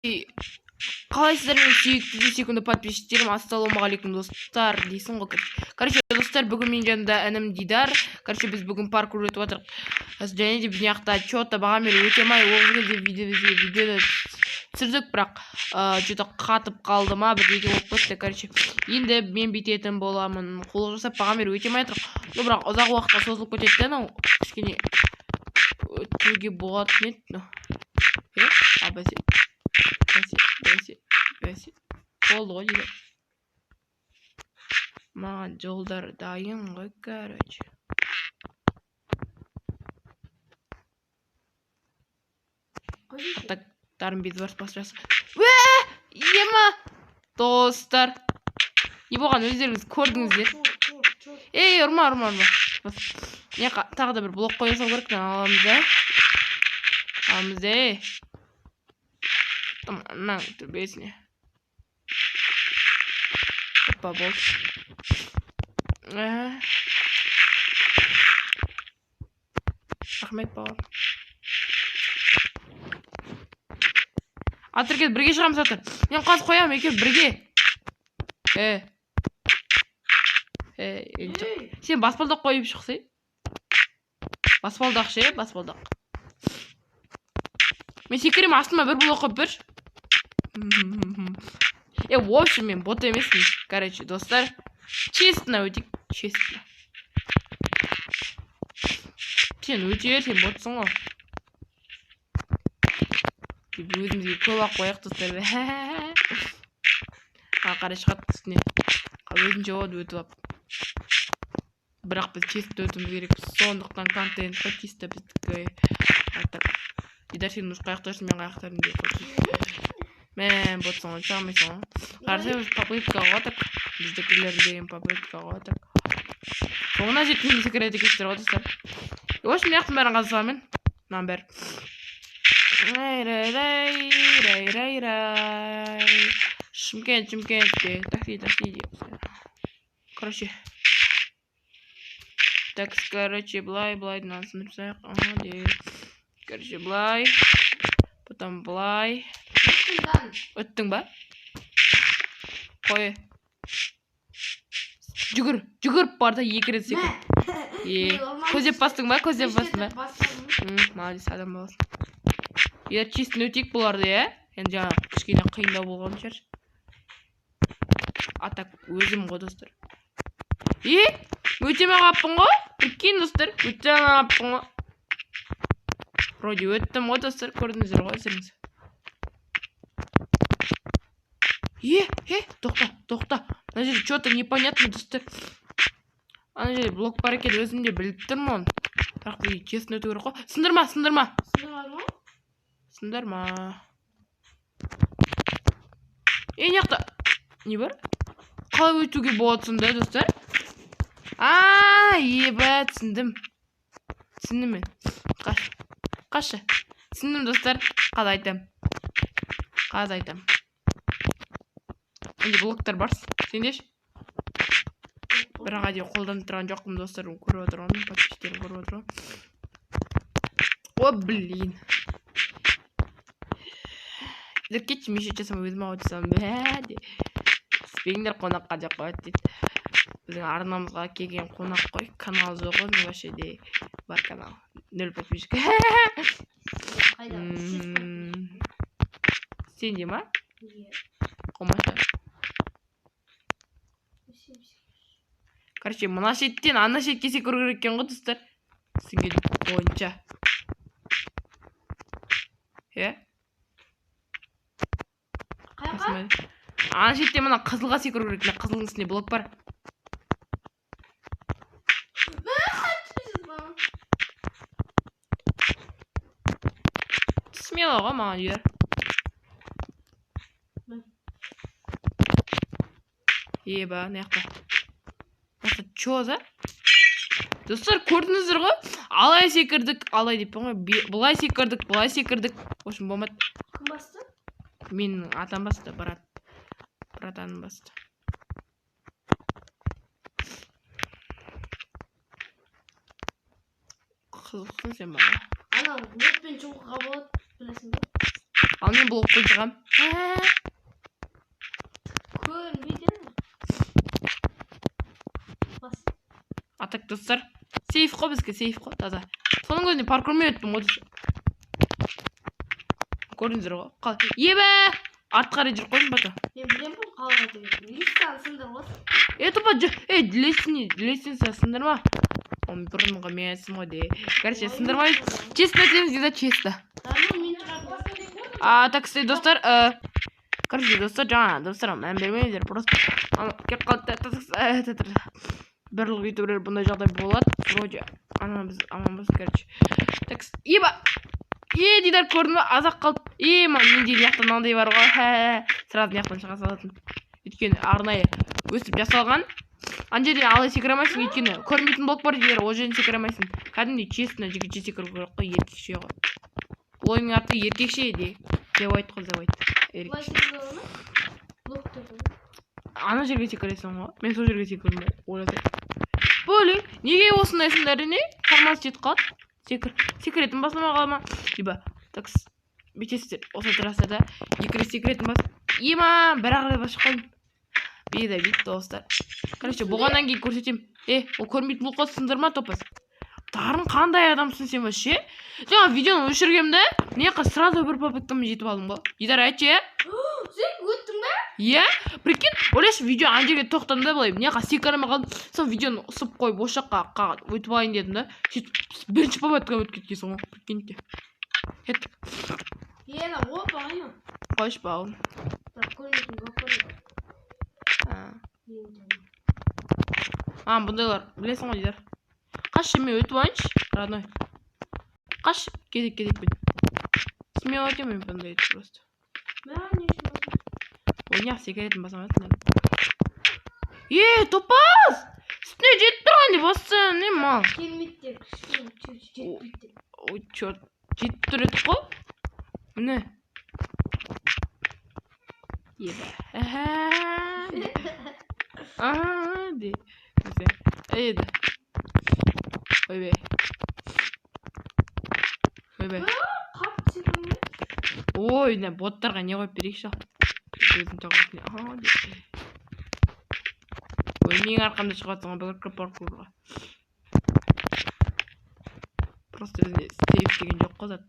Қалайсыздар мен сүйікті секунды подписчиктерім, ассалаумағалейкум достар дейсің ғой. Короче, достар, бүгін мен жанында інім Дидар. Короче, біз бүгін паркур өтіп отырық. Және де біз мына что-то баға беріп өте алмай, ол видеода түсірдік, бірақ что-то қатып қалды ма, бірдеңе болып кетті. Короче, енді мен бүйтетін боламын. Қол жасап баға беріп өте алмай тұрық. Ну, бірақ ұзақ уақытқа созылып кетеді, анау кішкене өтуге болатын еді. Бәсе. Болды ғой дейді. Маған жолдар дайын ғой, короче. Аттақтарым беді барс басырасы. Ема! Достар. Не болған өздеріңіз көрдіңіздер? Ей, ұрма. Не тағы да бір блок қоя сал керек, аламыз да. Мынау түрбесіне. Опа, болды. Рахмет, бауыр. Атыркет, бірге шығамыз атыр. Мен қаз қоям, екен бірге. Сен баспалдақ қойып шықсай. Баспалдақ ше, баспалдақ. Мен секірем астыма бір блок қойып бір. В общем, мен бот емеспін. Короче, достар, честно өтек. Честно. Сен өтер, сен ботсың ғой. Өзімізге көп-ақ қояқ, достар. Қара шығат үстіне. Өзінше оды өтіп ап. Бірақ біз честно өтіміз керек. Сондықтан контент қатисті біздікі. Дидар, сен ұш қаяқтарсын, мен қаяқтарын деп қойсын. Мен ботсың ғой, шағымайсың ғой. Қарсы өз попыткаға отық. Біздікілер деген попыткаға отық. Соңына жеткенде секіреді кестер ғой, достар. Өшін яқтың бәрін қазысамын. Мынан бәрі. Шымкент. Такси. Короче. Так, короче, блай, насын рюкзак. Короче, блай. Потом блай. Өттің ба? Қой. Жүгіріп барда екі рет секунд. Көзеп бастың ба? Молодец, адам боласың. Егер честін өтек боларды, енді жаңа кішкене қиындау болған шығар. Атак өзім ғой, достар. Өтеме қаппын ғой? Прикинь, достар, өтеме қаппын ғой. Вроде өттім ғой, достар, көрдіңіздер ғой, өздеріңіз. Тоқта. Мына жерде что-то непонятно, достар. Ана жерде блок бар екен, өзім де біліп тұрмын. Бірақ бізге честно өту керек қой. Сындырма. Неқта. Не бар? Қалай өтуге болады сонда, достар? Ебәт, түсіндім мен. Қашы. Түсіндім, достар. Қаз айтам. Енді блоктар барс. Сендеш? Бірақ әде қолданып тұрған жоқпын, достар. Көріп отырғанмын, подписчиктерім көріп отырған. О, блин. Кетші, мен шетчесім өзім аудисам. Спеңдер қонаққа жоқ қой, дейді. Біздің арнамызға келген қонақ қой. Канал жоқ қой, мен вообще де бар канал. 0 подписчик. Сен де ма? Қомаша. Короче, мына шеттен ана шетке секіру керек екен ғой, достар. Сізге бойынша. Қайға? Ана шеттен мына қызылға секіру керек. Қызылдың үстінде блок бар. Смело ғой маған үйер. Еба, неқта. Чо за? Достар, көрдіңіздер ғой? Алай секірдік. Алай деппен ғой. Бұлай секірдік. В общем, болмады. Кім басты? Менің атам басты, братаным басты. Қызықсың сен бағы. Анау блокпен шығуға болады, білесің бе? Ал мен блокпен шығам. Атак достар. Сейф қой бізге, сейф қой, таза. Соның өзіне паркурмен өттім ғой. Көрдіңіздер ғой. Ебе! Арт қарай жүр қойдың бата. Мен білем бұл қалға деген. Листан сындыр ғой. Тупа, лестница сындырма. Он бұрынғы менсің ғой де. Короче, сындырмай. Честно етеміз дейді, честно. Так, кстати, достар, короче, достар, жаңа, достар, мән бермейдер, просто кеп қалды, бірлік ютуберлер бұндай жағдай болады, вроде, аманбыз, короче. Так, еба, дейдар көрдің ба, азақ қалды, мен дейін яқтан маңдай бар ғой, сразу яқтан шыға салатын. Өйткені арнайы өсіп жасалған. Ана жерде алай секіремайсың, өйткені көрмейтін блок бар дейдер, ол жерден секіремайсың. Кәдімгідей честно жігітше секіру керек қой, еркекше ғой. Ойының аты еркекше деп айтты қыз деп айтты. Ана жерге секіресің ғой. Мен сол жерге секірдім ойлады. Бөлек, неге осындайсыңдар не? Формасы жетіп қалды. Секіретін басылмай қалма. Либо такс бүйтесіздер. Осы трассада екі рет секіретін бас. Бірақ рет басып қалдым. Бейді достар. Короче, болғаннан кейін көрсетем. Ол көрмейтін бұл қос сындырма топас. Дарын қандай адамсың сен вообще? Жаңа видеоны өшіргемді, міне сразу бір попыткамен жетіп алдым ғой. Дидар айтшы, Сен өттің бе? Прикинь, ойлашы видео ана жерге тоқтамда былай, міне секірмей қалдым. Сол видеоны ұсып қойып, осы жаққа өтіп алайын дедім да. Бірінші попыткамен өтіп кеткенсің ғой. Прикиньте. Кеттік. Опа, айна. Қойшы бауырым. Бұндайлар, білесің ғой Дидар. Қаш мен өтіп алайыншы, родной. Қаш, кедек-кедекпен. Смело өтемін бұндай еді просто. Ойнақ секіретін басам өтін. Топаз! Үстіне жетіп тұрған деп бассын, не мал? Келметтер, жетпейді. Ой, чорт, жетіп тұр едік қой? Міне. Ебі. Де. Еді. Ойбай. Ой, боттарға не қойып берейікші ал. Ой, менің арқамда шығатсың ғой, бір паркурға. Просто өзіне сейф деген жоқ қой зат.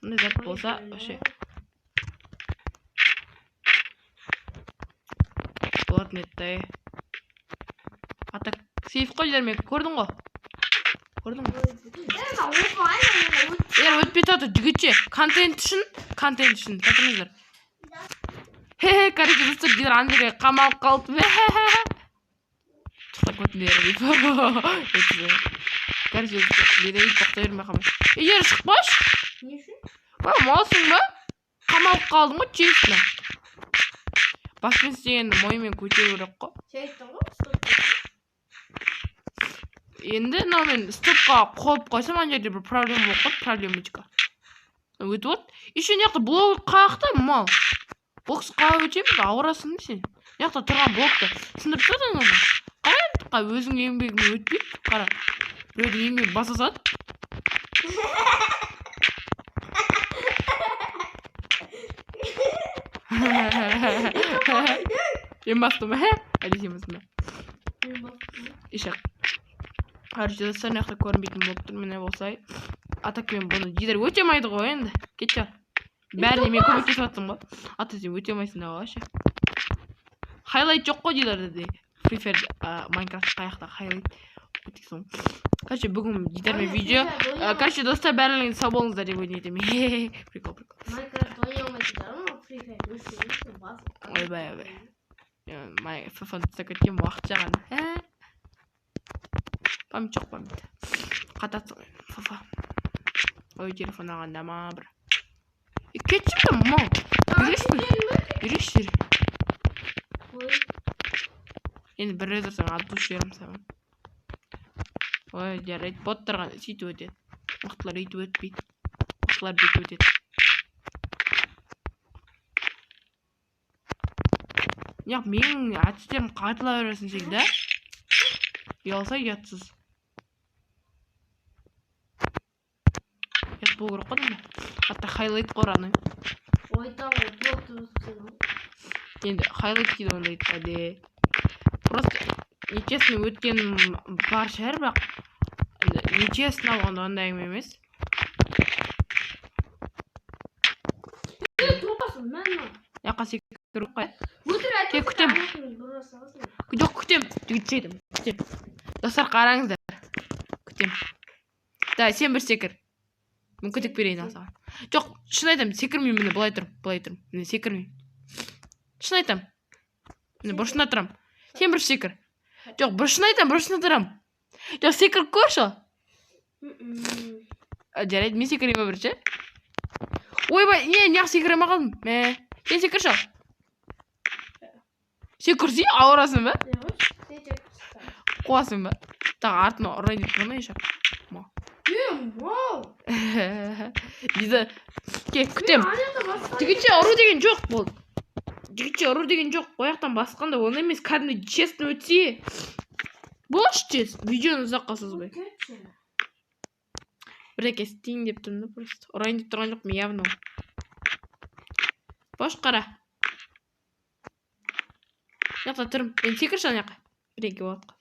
Мұндай зат болса, вообще. Болатын етті. Атак сейф қой жермен көрдің ғой. Көрдің ғой. Өтпей тұрды жігітше. Контент үшін. Татыңыздар. Короче, достар, Дидар ана жерге қамалып қалды. Тұқтап көтіндері дейді. Короче, Дидар ит бақта бермей қамай. Жері шықпаш? Не үшін? Малсың ба? Қамалып қалдың ғой, честно. Баспен істегенді мойымен көтеру керек қой. Шайттың ғой, стоп. Енді мен стопқа қойып қойсам, ана жерде бір проблема болып қойды, проблемочка. Өтіп от. Еще неқта блок қақты мал. Блоксы қағып өтеміз, ауырасың не сен? Неқта тұрған блокты сындырып тұрдың оны. Қара, өзің еңбегіңе өтпейді. Қара, біреудің еңбегі басасады. Мен бастым, әлі сен бастым. Ишақ. Короче, достар, неқта көрінбейтін болып тұр, міне болсай. Атакпен бұны Дидар өтемайды ғой енді. Кетші. Бәріне мен көмектесіп аттым ғой. Ата сен өтемайсың да ғой. Хайлайт жоқ қой Дидарда де. Free Fire Minecraft қаяқта хайлайт. Өтексің. Короче, бүгін Дидармен видео. Короче, достар, бәріңіз сау болыңыздар деп өтінетім. Прикол. Minecraft ойнамайсыңдар ма? Free Fire өшіресің басып. Ойбай. FIFA-ны түсіп кеткен уақыт жаған. Память жоқ память. Қататсың FIFA. Ой, телефон ағанда ма бір. Кетшімді мал. Береші. Енді бір рет ұрсаң ат душ жерім саған. Ой, жарайды. Боттарға сөйтіп өтеді. Мықтылар өйтіп өтпейді. Мықтылар бүйтіп өтеді. Неғып менің әтістерім қайтыла өресін секді. Ұялса ұятсыз. Ят бұл керек қой. Атта хайлайт қораның. айтамын ғой блокты бұзып енді хайлайт дейді ондай айтпады. Просто нечестно өткен бар шығар, бірақ нечестно болғанда ондай әңгіме емес. тұрасың мән Яққа секіріп қой. өтірік күтем. Жоқ, күтем. Күтем. Достар, қараңыздар. Күтем. Да, сен бір секір. Мүмкіндік берейін саған. Жоқ, шын айтам, секірмеймін, міне былай тұрым. Міне секірмеймін. Шын айтам. Міне бұрышына тұрам. Сен бір секір. Жоқ, бұрышына айтам, бұрышына тұрам. Жоқ, секіріп көрші. Жарайды, мен секірейін бірінші. Ойбай, неғып секірем қалдым. Сен секірші. Секірсей, ауырасың ба? Қуасың ба? Тағы артына ұрайын деп тұрмай ешақ. Бізді күтем. Жігітше ұру деген жоқ бол. Жігітше ұру деген жоқ. Ояқтан басқанда оны емес, кәдімгі честно өтсе. Бош чест. Видеоны ұзаққа созбай. Бір істейін деп тұрмын да просто. Ұрайын деп тұрған жоқ, мен явно. Бош қара. Яқта тұрым. Мен секірші ана яққа. Бір-екі уақытқа.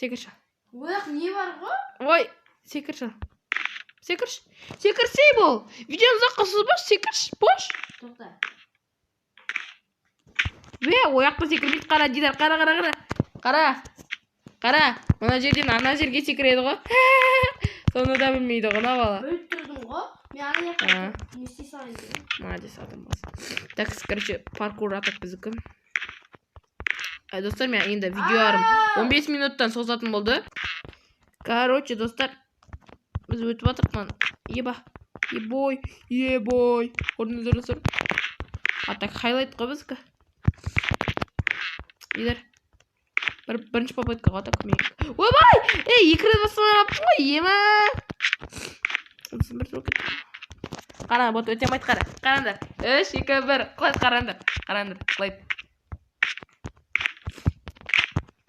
Секірші. ояқ не бар ғой? Ой, секірші. Секірсей бол. Видеоны ұзаққа созбаш, секірші. Бош. Тоқта. Ояқта секірмейді, қара дидар. Қара. Мына жерден ана жерге секіреді ғой. Соны да білмейді ғой, на бала. Бөліп тұрдың ғой? Мен ана яққа не істей салайын дедім. Молодец, адам болсын. Так, короче, паркур атақ біздікі. Достар, мен енді видеоларым 15 минуттан созатын болды. Короче, достар, біз өтіп атырман. Ебой. Орныңыздар достар. Атақ хайлайт қой біздікі. Едер. Бірінші попытка атақ мен. Ойбай! Екі рет басынан аптың ғой, ема. Бір рокет. Қара, бот өтем айт қара. Қарандар. 3, 2, 1. Құлайт қарандар. Құлайт.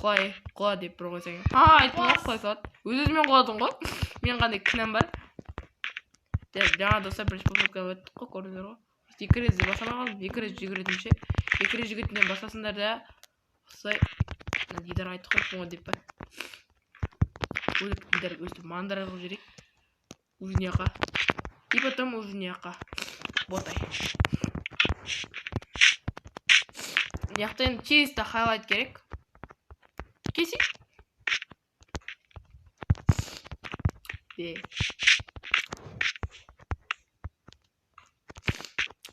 Құла деп бір қойсаң. Айттым ғой құлай салат. Өз-өзімен құладың ғой. Мен қандай кінәм бар. Жаңа достар бірінші попытка өттік қой, көрдіңдер ғой. Екі рет басама қалдым. Екі рет жүгіретімше. Екі рет жүгітінден басасыңдар да. Осылай. Дидар айтық қойпын ғой деп ба. Өліп дидар өстіп мандыра қылып жүрек. Ужняқа. И потом ужняқа. Ботай. Яқтан чисто хайлайт керек. Кесі?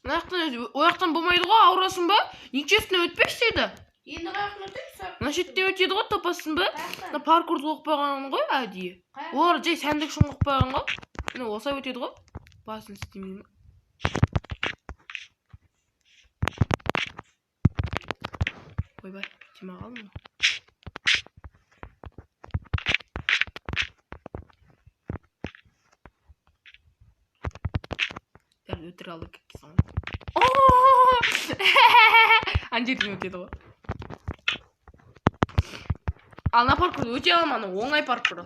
Ояқтан болмайды ғой, ауырасың ба? Нечестно өтпеш дейді. Енді қаяқтан өтейсің? Мына шеттен өтеді ғой, топасын ба? Паркурды оқып қойған ғой, әдейі. Олар жай сәндік үшін оқып қойған ғой. Міне осылай өтеді ғой. Басын істемеймін. Ойбай, тиме қалдым ғой. Дәл өтір алды кекесің ғой. Анжерден өтеді ғой. Ална паркурды өте алманы, оңай паркурды.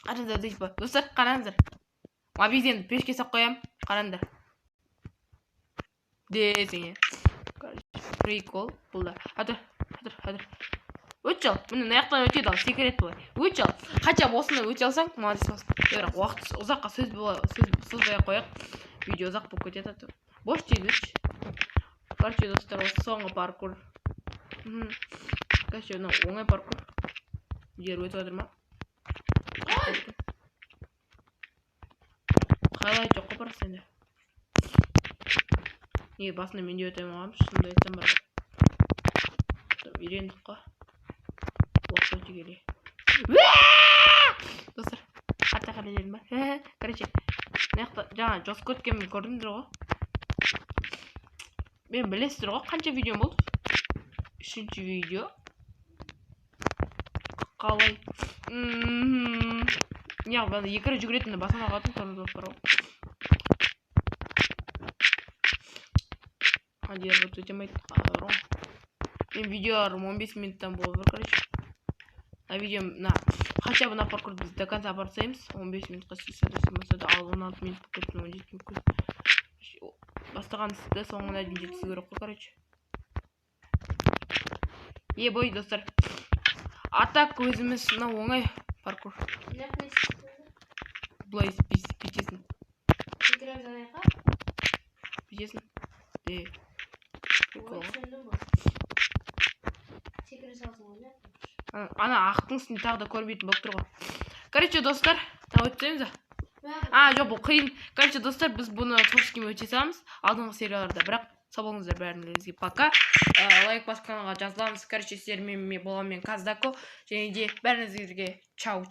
Қараңыздар дейсіз ба? Достар, қараңыздар. Мобильден пешке сақ қоям. Қараңыздар. Десең. Прикол. Бұлда. Хадыр. Өт жал. Міне наяқтан өтеді ал. Секрет болай. Өт жал. Қача осында өте алсаң, молодец болсын. Бірақ уақыт ұзаққа сөз созбай қояқ. Видео ұзақ болып кетеді. Бош дейді өтші. Короче, достар, осы соңғы паркур. Короче, оңай паркур. Жер өтіп жатыр ма? Хайлайт жоқ қой сенде. Неге басында мен де өте алмағам, шынымды айтсам бар. Үйрендік қой. Уақыт өте келе. Достар, қатта қарай жерім бар. Короче, жаңа жосқа өткенмін көрдіңдер ғой. Мен білесіздер ғой, қанша видеом болды? 3-ші видео. Қалай? Неғып, бәнді екі рет жүгіретінді басына қалатын тұрды достар ғой. Дер бұт өтемейді. Мен видеоларым 15 минуттан болды, короче. Видеом, Хотя бы на паркурды до конца барсаймыз. 15 минутқа сүйсе да ал 16 минут кетті, 17 минут. Бастаған істі соңына дейін жеткізу керек қой, короче. Бой, достар. Атак өзіміз мына оңай паркур. Былай бүйтесің. Бүйтесің. Ана ақтың үстінде тағы да көрмейтін болып тұр ғой. Короче, достар, өтсеңіз. Жоқ, бұл қиын. Короче, достар, біз бұны творческими өте саламыз алдыңғы серияларда. Бірақ сау болыңыздар, бәріңізге пока. Лайк басып каналға жазыламыз. Короче, сіздермен болған мен Каздако. Және де бәріңізге чау.